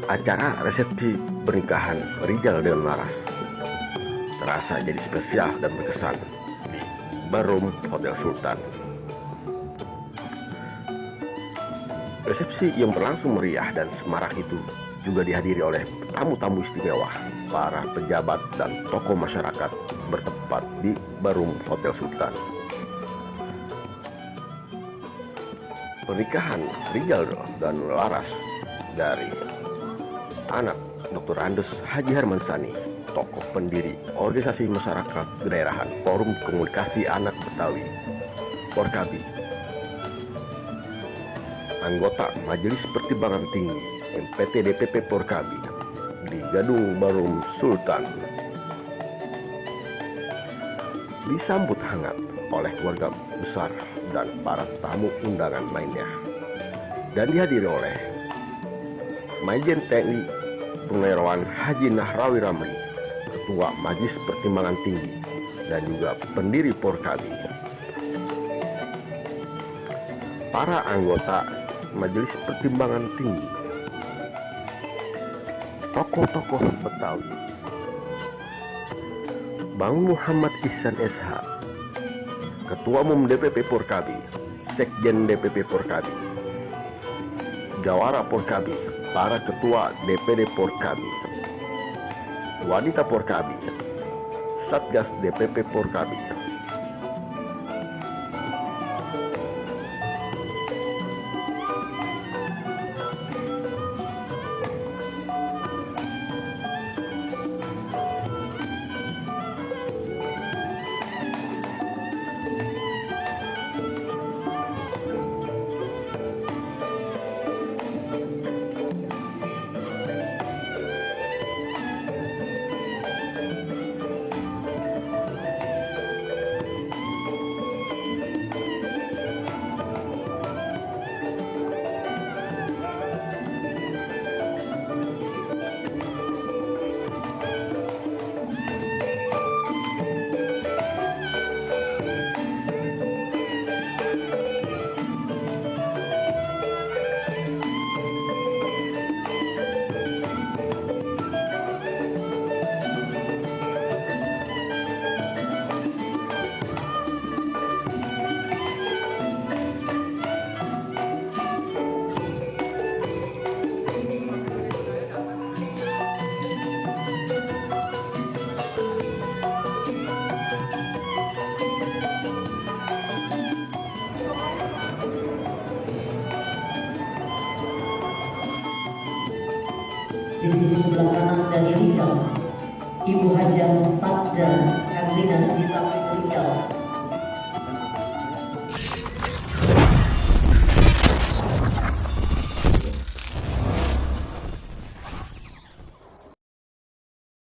Acara resepsi pernikahan Rizal dengan Laras terasa jadi spesial dan berkesan di Barum Hotel Sultan. Resepsi yang berlangsung meriah dan semarak itu juga dihadiri oleh tamu-tamu istimewa, para pejabat dan tokoh masyarakat bertempat di Barum Hotel Sultan. Pernikahan Rizal dan Laras dari anak Dr. Andes Haji Hermansani, tokoh pendiri organisasi masyarakat kedaerahan Forum Komunikasi Anak Betawi Porkabi, anggota Majelis Pertimbangan Tinggi MPT DPP Porkabi di Gedung Barum Sultan, disambut hangat oleh keluarga besar dan para tamu undangan lainnya, dan dihadiri oleh Majen TNI Purnawirawan Haji Nahrawi Ramli, Ketua Majelis Pertimbangan Tinggi dan juga pendiri Porkabi. Para anggota Majelis Pertimbangan Tinggi, tokoh-tokoh Betawi, Bang Muhammad Ihsan SH, Ketua Umum DPP Porkabi, Sekjen DPP Porkabi, Jawara Porkabi, para ketua DPD Porkabi, wanita Porkabi, Satgas DPP Porkabi. Di sisi sebelah kanan dari Rizal, Ibu Haja Sadra Karlina di samping Rizal,